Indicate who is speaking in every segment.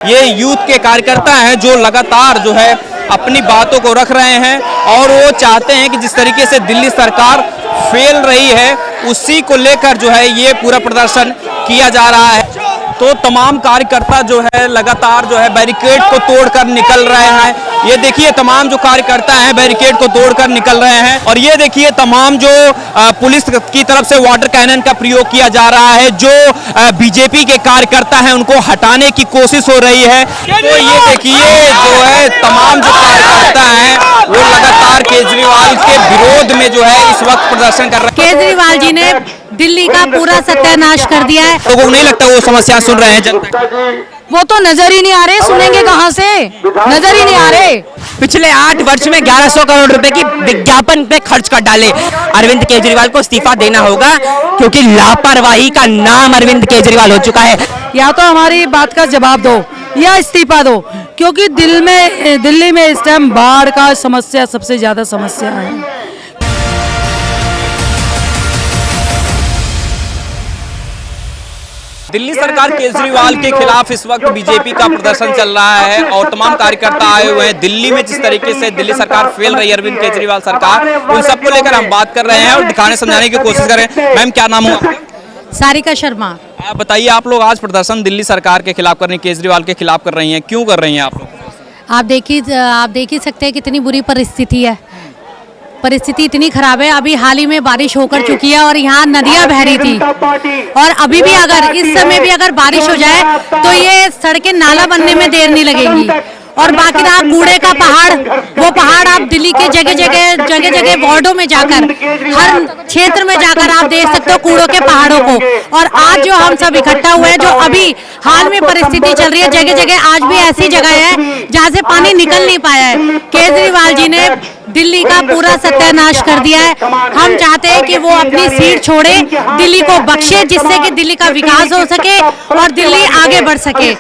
Speaker 1: ये यूथ के कार्यकर्ता हैं जो लगातार जो है अपनी बातों को रख रहे हैं और वो चाहते हैं कि जिस तरीके से दिल्ली सरकार फेल रही है उसी को लेकर जो है ये पूरा प्रदर्शन किया जा रहा है। तो तमाम कार्यकर्ता जो है लगातार जो है बैरिकेड को तोड़कर निकल रहे हैं। ये देखिए तमाम जो कार्यकर्ता हैं बैरिकेड को तोड़कर निकल रहे हैं और ये देखिए तमाम जो पुलिस की तरफ से वाटर कैनन का प्रयोग किया जा रहा है। जो बीजेपी के कार्यकर्ता हैं उनको हटाने की कोशिश हो रही है। तो ये देखिए जो है तमाम जो कार्यकर्ता हैं वो लगातार केजरीवाल के विरोध में जो है इस वक्त प्रदर्शन कर रहे हैं।
Speaker 2: केजरीवाल जी ने दिल्ली का पूरा सत्यानाश कर दिया है।
Speaker 1: लोगों को नहीं लगता वो समस्या सुन रहे हैं जनता?
Speaker 2: वो तो नजर ही नहीं आ रहे, सुनेंगे कहां से, नजर ही नहीं आ रहे।
Speaker 3: पिछले 8 वर्ष में 1100 करोड़ रुपए की विज्ञापन पे खर्च कर डाले। अरविंद केजरीवाल को इस्तीफा देना होगा क्योंकि लापरवाही का नाम अरविंद केजरीवाल हो चुका है।
Speaker 2: या तो हमारी बात का जवाब दो या इस्तीफा दो, क्योंकि दिल्ली में इस टाइम बाढ़ का समस्या सबसे ज्यादा समस्या है।
Speaker 1: दिल्ली सरकार केजरीवाल के खिलाफ इस वक्त बीजेपी का प्रदर्शन चल रहा है और तमाम कार्यकर्ता आए हुए हैं। दिल्ली में जिस तरीके से दिल्ली सरकार फेल रही है, अरविंद केजरीवाल सरकार, उन सबको लेकर हम बात कर रहे हैं और दिखाने समझाने की कोशिश कर रहे हैं। मैम क्या नाम हो?
Speaker 2: सारिका शर्मा।
Speaker 1: आप बताइए, आप लोग आज प्रदर्शन दिल्ली सरकार के खिलाफ कर रही हैं, केजरीवाल के खिलाफ कर रही हैं, क्यों कर रही हैं आप लोग?
Speaker 2: आप देख ही सकते हैं कितनी बुरी परिस्थिति है। परिस्थिति इतनी खराब है। अभी हाल ही में बारिश होकर चुकी है और यहाँ नदियां बह रही थी और अभी भी अगर इस समय भी अगर बारिश हो जाए तो ये सड़कें नाला बनने में देर नहीं लगेगी। और बाकी रहा कूड़े का पहाड़, वो पहाड़ आप दिल्ली के जगह जगह वार्डों में जाकर, हर क्षेत्र में जाकर आप देख सकते हो कूड़ों के पहाड़ों को। और आज जो हम सब इकट्ठा हुए हैं, जो अभी हाल में परिस्थिति चल रही है, जगह जगह आज भी ऐसी जगह है जहाँ से पानी निकल नहीं पाया है। केजरीवाल जी ने दिल्ली का पूरा सत्यानाश कर दिया है। हम चाहते हैं कि वो अपनी सीट छोड़े, दिल्ली को बख्शे, जिससे कि दिल्ली का विकास हो सके और दिल्ली आगे बढ़ सके।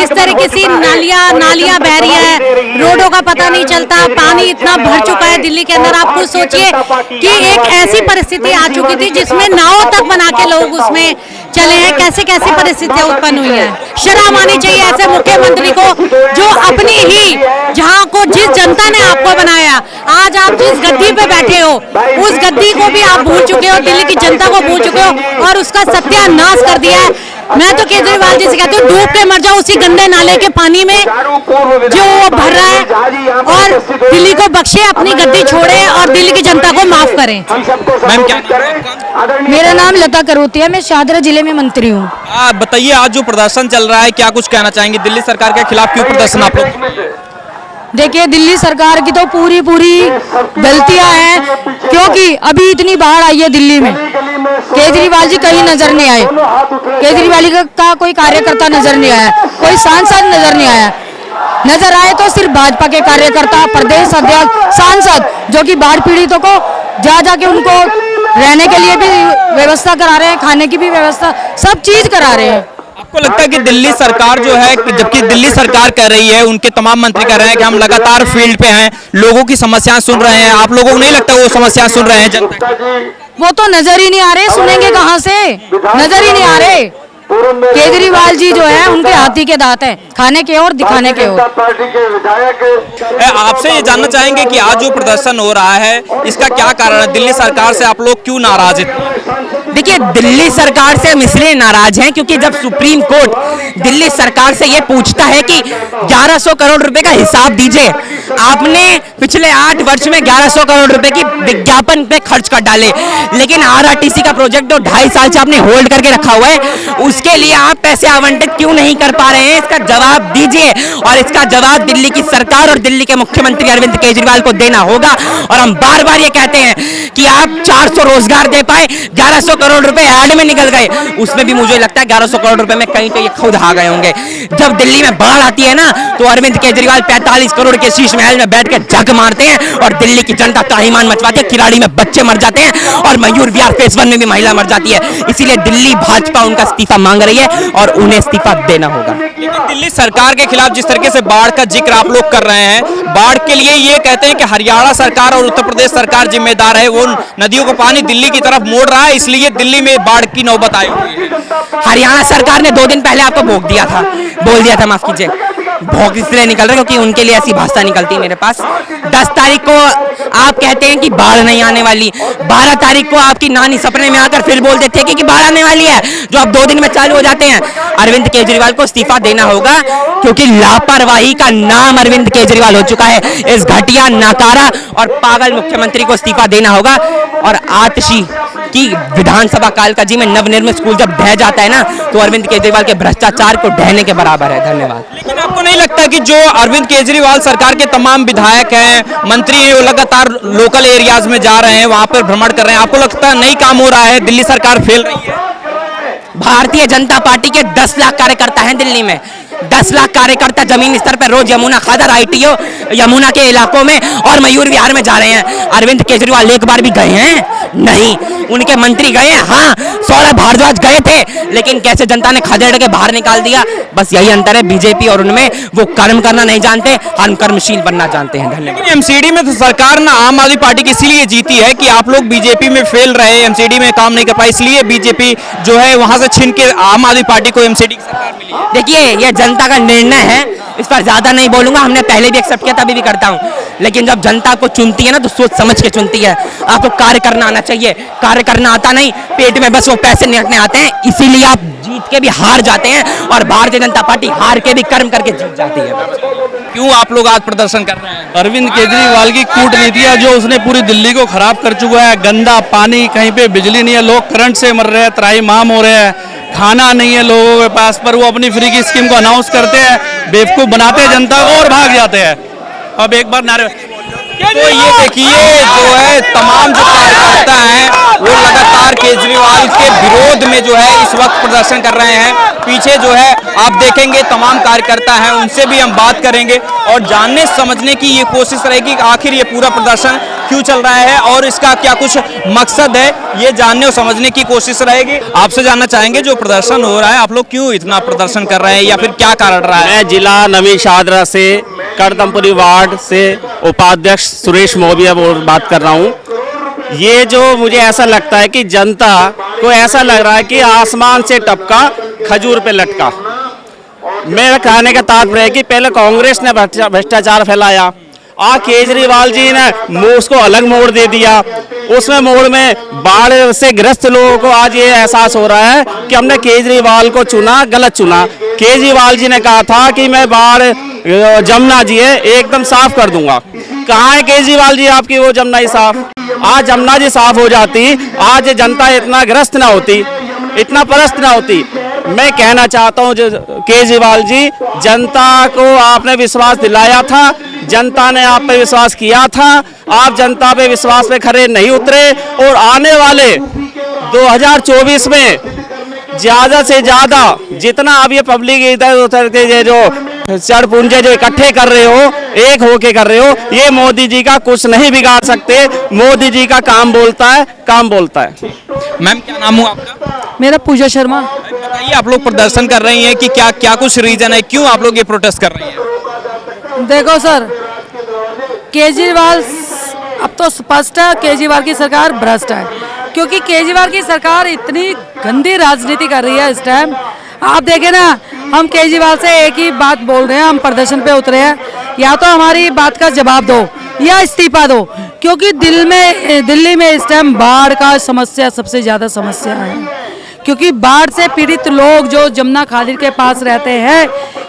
Speaker 2: इस तरीके से नालियां बह रही है, रोडों का पता नहीं चलता, पानी इतना भर चुका है दिल्ली के अंदर। आप खुद सोचिए कि एक ऐसी परिस्थिति आ चुकी थी जिसमें नाव तक बना के लोग उसमें चले हैं। कैसे कैसी परिस्थितियां उत्पन्न हुई है। शर्म आनी चाहिए ऐसे मुख्यमंत्री को जो अपनी ही जहां को जिस जनता ने आपको बनाया, आज आप जिस गद्दी पे बैठे हो उस गद्दी को भी आप भूल चुके हो, दिल्ली की जनता को भूल चुके हो और उसका सत्यानाश कर दिया है। मैं तो केजरीवाल जी से कहती हूँ डूब के मर जाओ उसी गंदे नाले के पानी में जो वो भर रहा है और दिल्ली को बख्शे, अपनी गद्दी छोड़े और दिल्ली की जनता को माफ करें।
Speaker 1: मैम क्या नाम?
Speaker 2: मेरा नाम लता करोतिया, मैं शाहदरा जिले में मंत्री हूँ।
Speaker 1: बताइए, आज जो प्रदर्शन चल रहा है क्या कुछ कहना चाहेंगे? दिल्ली सरकार के खिलाफ क्यों प्रदर्शन आप लोग?
Speaker 2: देखिए, दिल्ली सरकार की तो पूरी गलतियां हैं, क्योंकि अभी इतनी बाढ़ आई है दिल्ली में, केजरीवाल जी कहीं नजर नहीं आए। केजरीवाल का कोई कार्यकर्ता नजर नहीं आया, कोई सांसद नजर नहीं आया। नजर आए तो सिर्फ भाजपा के कार्यकर्ता, प्रदेश अध्यक्ष, सांसद, जो कि बाढ़ पीड़ितों को जाके उनको रहने के लिए भी व्यवस्था करा रहे हैं, खाने की भी व्यवस्था, सब चीज करा रहे हैं।
Speaker 1: आपको लगता है कि दिल्ली सरकार जो है, जबकि दिल्ली सरकार कह रही है, उनके तमाम मंत्री कह रहे हैं कि हम लगातार फील्ड पे हैं, लोगों की समस्याएं सुन रहे हैं, आप लोगों को नहीं लगता वो समस्याएं सुन रहे हैं जनता?
Speaker 2: वो तो नजर ही नहीं आ रहे, सुनेंगे कहां से, नजर ही नहीं आ रहे। केजरीवाल जी जो है उनके हाथी के दांत हैं, खाने के और दिखाने के और।
Speaker 1: आपसे ये जानना चाहेंगे कि आज जो प्रदर्शन हो रहा है इसका क्या कारण है? दिल्ली सरकार से आप लोग क्यों नाराज हैं?
Speaker 3: देखिए, दिल्ली सरकार से हम इसलिए नाराज हैं क्योंकि जब सुप्रीम कोर्ट दिल्ली सरकार से ये पूछता है कि 1100 करोड़ रुपए का हिसाब दीजिए, आपने पिछले 8 वर्ष में 1100 करोड़ रुपए की विज्ञापन पे खर्च कर डाले, लेकिन आरआरटीसी का प्रोजेक्ट जो 2.5 साल से आपने होल्ड करके रखा हुआ है, उसके लिए आप पैसे आवंटित क्यों नहीं कर पा रहे हैं? इसका जवाब दीजिए और इसका जवाब दिल्ली की सरकार और दिल्ली के मुख्यमंत्री अरविंद केजरीवाल को देना होगा। और हम बार बार ये कहते हैं कि आप 400 रोजगार दे पाए, 1100 करोड़ रुपए ऐड में निकल गए, उसमें भी मुझे लगता है 1100 करोड़ रुपए में कहीं तो ये खुद आ गए होंगे। जब दिल्ली में बाढ़ आती है ना, तो अरविंद केजरीवाल 45 करोड़ के शीश महल में बैठ के झक मारते हैं और दिल्ली की जनता ताहीमान मचवाती है, खिलाड़ी में बच्चे मर जाते हैं और मयूर विहार फेज 1 में भी महिला मर जाती है। इसीलिए दिल्ली भाजपा उनका इस्तीफा मांग रही है और उन्हें इस्तीफा देना होगा।
Speaker 1: लेकिन दिल्ली सरकार के खिलाफ जिस तरीके से बाढ़ का जिक्र आप लोग कर रहे हैं, बाढ़ के लिए ये कहते हैं कि हरियाणा सरकार और उत्तर प्रदेश सरकार जिम्मेदार है, वो नदियों को पानी दिल्ली की तरफ मोड़ रहा है, इसलिए दिल्ली में बाढ़ की नौबत आई हुई है।
Speaker 3: हरियाणा सरकार ने 2 दिन पहले आपको बोल दिया था, माफ कीजिए, भौंक इसलिए निकल रहे क्योंकि उनके लिए ऐसी भाषा निकलती है मेरे पास। 10 तारीख को आप कहते हैं कि बाढ़ नहीं आने वाली, 12 तारीख को आपकी नानी सपने में आकर फिर बोलते थे कि बाढ़ आने वाली है, जो अब 2 दिन में चालू हो जाते हैं। अरविंद केजरीवाल को इस्तीफा देना होगा क्योंकि लापरवाही का नाम अरविंद केजरीवाल हो चुका है। इस घटिया, नाकारा और पागल मुख्यमंत्री को इस्तीफा देना होगा। और आतिशी की विधानसभा कालकाजी में नवनिर्मित स्कूल जब ढह जाता है ना, तो अरविंद केजरीवाल के भ्रष्टाचार को ढहने के बराबर है। धन्यवाद।
Speaker 1: लेकिन आपको नहीं लगता कि जो अरविंद केजरीवाल सरकार के तमाम विधायक हैं, मंत्री हैं, वो लगातार लोकल एरियाज में जा रहे हैं, वहां पर भ्रमण कर रहे हैं, आपको लगता है नहीं काम हो रहा है, दिल्ली सरकार फेल रही है?
Speaker 3: भारतीय जनता पार्टी के 10 लाख कार्यकर्ता हैं दिल्ली में। 10 लाख कार्यकर्ता जमीन स्तर पर रोज यमुना खादर, ITO, यमुना के इलाकों में और मयूर विहार में जा रहे हैं। अरविंद केजरीवाल एक बार भी गए हैं? नहीं। उनके मंत्री गए हैं? हाँ। सौरभ भारद्वाज गए थे, लेकिन कैसे जनता ने खदेड़ के बाहर निकाल दिया। बस यही अंतर है बीजेपी और उनमें, वो कर्म करना नहीं जानते, हम कर्मशील बनना जानते हैं। धन्यवाद।
Speaker 1: एमसीडी में तो सरकार ना आम आदमी पार्टी की इसीलिए जीती है कि आप लोग बीजेपी में फेल रहे, एमसीडी में काम नहीं कर पाए, इसलिए बीजेपी जो है वहां से छीन के आम आदमी पार्टी को एमसीडी की सरकार मिली है।
Speaker 3: देखिए, ये जनता का निर्णय है, इस पर ज्यादा नहीं बोलूंगा। हमने पहले भी एक्सेप्ट किया था, अभी भी करता हूं। लेकिन जब जनता को चुनती है ना, तो सोच समझ के चुनती है। आपको कार्य करना आना चाहिए, कार्य करना आता नहीं, पेट में बस वो पैसे निकलने आते हैं, इसीलिए आप जीत के भी हार जाते हैं और भारतीय जनता पार्टी हार के भी कर्म करके जीत जाती है।
Speaker 1: क्यों आप लोग आज प्रदर्शन कर रहे हैं?
Speaker 4: अरविंद केजरीवाल की कूटनीतियां जो उसने पूरी दिल्ली को खराब कर चुका है। गंदा पानी, कहीं पे बिजली नहीं है, लोग करंट से मर रहे हैं, त्राहिमाम हो रहे हैं, खाना नहीं है लोगों के पास, पर वो अपनी फ्री की स्कीम को अनाउंस करते हैं, बेवकूफ बनाते हैं जनता को और भाग जाते हैं। अब एक बार नारे,
Speaker 1: तो ये देखिए जो है तमाम जो कार्यकर्ता हैं वो लगातार केजरीवाल के विरोध में जो है इस वक्त प्रदर्शन कर रहे हैं। पीछे जो है आप देखेंगे तमाम कार्यकर्ता हैं, उनसे भी हम बात करेंगे और जानने समझने की ये कोशिश रहेगी कि आखिर ये पूरा प्रदर्शन क्यों चल रहा है और इसका क्या कुछ मकसद है, ये जानने और समझने की कोशिश रहेगी। आपसे जानना चाहेंगे जो प्रदर्शन हो रहा है, आप लोग क्यों इतना प्रदर्शन कर रहे हैं या फिर क्या कारण रहा है?
Speaker 5: मैं जिला नवी शाहदरा से करदमपुरी वार्ड से उपाध्यक्ष सुरेश मोबिया बात कर रहा हूँ। ये जो मुझे ऐसा लगता है कि जनता को ऐसा लग रहा है कि आसमान से टपका खजूर पे लटका। मेरा कहने का तात्पर्य है कि पहले कांग्रेस ने भ्रष्टाचार फैलाया, आज केजरीवाल जी ने उसको अलग मोड़ दे दिया। उसमें मोड़ में बाढ़ से ग्रस्त लोगों को आज ये एहसास हो रहा है कि हमने केजरीवाल को चुना, गलत चुना। केजरीवाल जी ने कहा था कि मैं बाढ़ जमुना जी है एकदम साफ कर दूंगा। कहाँ है केजरीवाल जी आपकी वो जमुना ही साफ? आज जमुना जी साफ हो जाती, आज जनता इतना ग्रस्त ना होती, इतना परस्त ना होती। मैं कहना चाहता हूँ केजरीवाल जी, जनता को आपने विश्वास दिलाया था, जनता ने आप पे विश्वास किया था, आप जनता पे विश्वास पे खरे नहीं उतरे और आने वाले 2024 में ज्यादा से ज्यादा जितना आप ये पब्लिक इधर उधर के जो चढ़ पुंजे जो इकट्ठे कर रहे हो, एक होके कर रहे हो, ये मोदी जी का कुछ नहीं बिगाड़ सकते। मोदी जी का काम बोलता है, काम बोलता है।
Speaker 1: मैम क्या नाम हुआ आपका?
Speaker 2: मेरा पूजा शर्मा।
Speaker 1: बताइए आप लोग प्रदर्शन कर रही हैं कि क्या क्या कुछ रीजन है, क्यों आप लोग ये प्रोटेस्ट कर रही हैं?
Speaker 6: देखो सर, केजरीवाल अब तो स्पष्ट है, केजरीवाल की सरकार भ्रष्ट है, क्योंकि केजरीवाल की सरकार इतनी गंदी राजनीति कर रही है इस टाइम। आप देखें ना, हम केजरीवाल से एक ही बात बोल रहे हैं, हम प्रदर्शन पे उतरे हैं, या तो हमारी बात का जवाब दो या इस्तीफा दो, क्योंकि दिल्ली में इस टाइम बाढ़ का समस्या सबसे ज़्यादा समस्या है। क्योंकि बाढ़ से पीड़ित लोग जो जमुना खादिर के पास रहते हैं,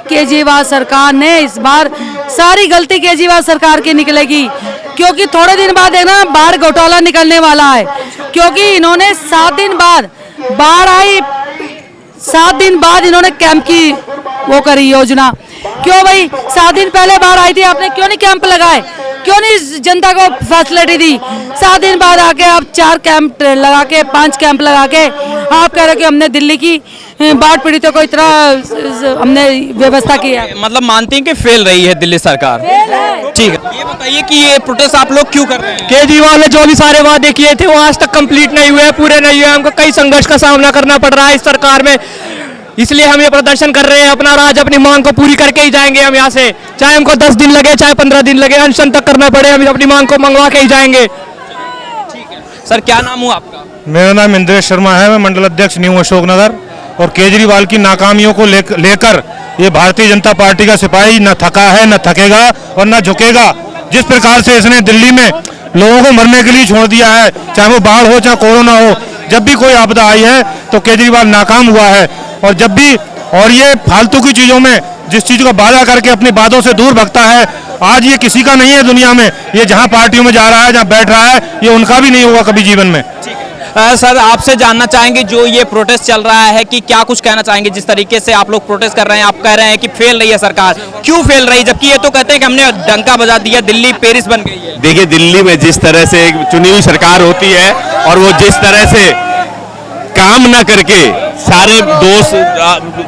Speaker 6: केजरीवाल सरकार ने इस बार सारी गलती केजरीवाल सरकार की निकलेगी, क्योंकि थोड़े दिन बाद है ना बाढ़ घोटाला निकलने वाला है। क्योंकि इन्होंने 7 दिन बाद बाढ़ आई, 7 दिन बाद इन्होंने कैंप की वो करी योजना। क्यों भाई, 7 दिन पहले बाढ़ आई थी, आपने क्यों नहीं कैंप लगाए, क्यों नहीं जनता को फैसिलिटी दी? 7 दिन बाद आके आप 4 कैंप लगा के 5 कैंप लगा के आप कह रहे हो कि हमने दिल्ली की बाढ़ पीड़ितों को इतना हमने व्यवस्था की है।
Speaker 1: मतलब मानती हैं कि फेल रही है दिल्ली सरकार? ठीक है, ये बताइए कि ये प्रोटेस्ट आप लोग क्यों कर रहे हैं?
Speaker 4: केजरीवाल ने जो भी सारे वादे किए थे वो आज तक कंप्लीट नहीं हुए, पूरे नहीं हुए। हमको कई संघर्ष का सामना करना पड़ रहा है इस सरकार में, इसलिए हम ये प्रदर्शन कर रहे हैं। अपना राज, अपनी मांग को पूरी करके ही जाएंगे हम यहाँ से, चाहे हमको 10 दिन लगे, चाहे 15 दिन लगे, अनशन तक करना पड़े, हम अपनी मांग को मंगवा के ही जाएंगे।
Speaker 1: सर क्या नाम हुआ आपका?
Speaker 7: मेरा नाम इंद्रेश शर्मा है, मैं मंडल अध्यक्ष न्यू अशोकनगर। और केजरीवाल की नाकामियों को लेकर ये भारतीय जनता पार्टी का सिपाही न थका है, न थकेगा और न झुकेगा। जिस प्रकार से इसने दिल्ली में लोगों को मरने के लिए छोड़ दिया है, चाहे वो बाढ़ हो चाहे कोरोना हो, जब भी कोई आपदा आई है तो केजरीवाल नाकाम हुआ है। और जब भी और ये फालतू की चीजों में जिस चीज को वादा करके अपनी बातों से दूर भगता है, आज ये किसी का नहीं है दुनिया में। ये जहां पार्टियों में जा रहा है, जहां बैठ रहा है, ये उनका भी नहीं होगा कभी जीवन में।
Speaker 1: सर आपसे जानना चाहेंगे जो ये प्रोटेस्ट चल रहा है कि क्या कुछ कहना चाहेंगे, जिस तरीके से आप लोग प्रोटेस्ट कर रहे हैं, आप कह रहे हैं कि फेल रही है सरकार, क्यों फेल रही, जबकि ये तो कहते हैं कि हमने डंका बजा दिया, दिल्ली पेरिस बन गई है।
Speaker 5: देखिए, दिल्ली में जिस तरह से एक चुनी हुई सरकार होती है और वो जिस तरह से काम ना करके सारे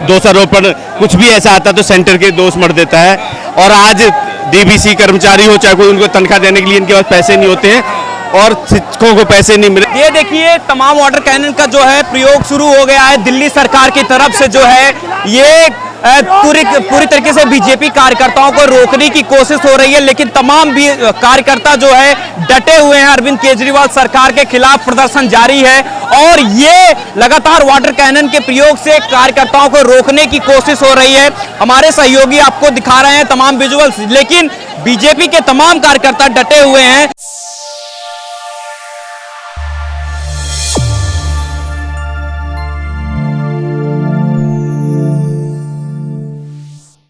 Speaker 5: दोषारोपण कुछ भी ऐसा आता तो सेंटर के दोष मर देता है। और आज डीबीसी कर्मचारी हो चाहे कोई, उनको तनख्वाह देने के लिए इनके पास पैसे नहीं होते हैं और शिक्षकों को पैसे नहीं मिले।
Speaker 1: ये देखिए तमाम वाटर कैनन का जो है प्रयोग शुरू हो गया है दिल्ली सरकार की तरफ से। जो है ये पूरी तरीके से बीजेपी कार्यकर्ताओं को रोकने की कोशिश हो रही है, लेकिन तमाम भी कार्यकर्ता जो है डटे हुए हैं। अरविंद केजरीवाल सरकार के खिलाफ प्रदर्शन जारी है और ये लगातार वाटर कैनन के प्रयोग से कार्यकर्ताओं को रोकने की कोशिश हो रही है। हमारे सहयोगी आपको दिखा रहे हैं तमाम विजुअल्स, लेकिन बीजेपी के तमाम कार्यकर्ता डटे हुए हैं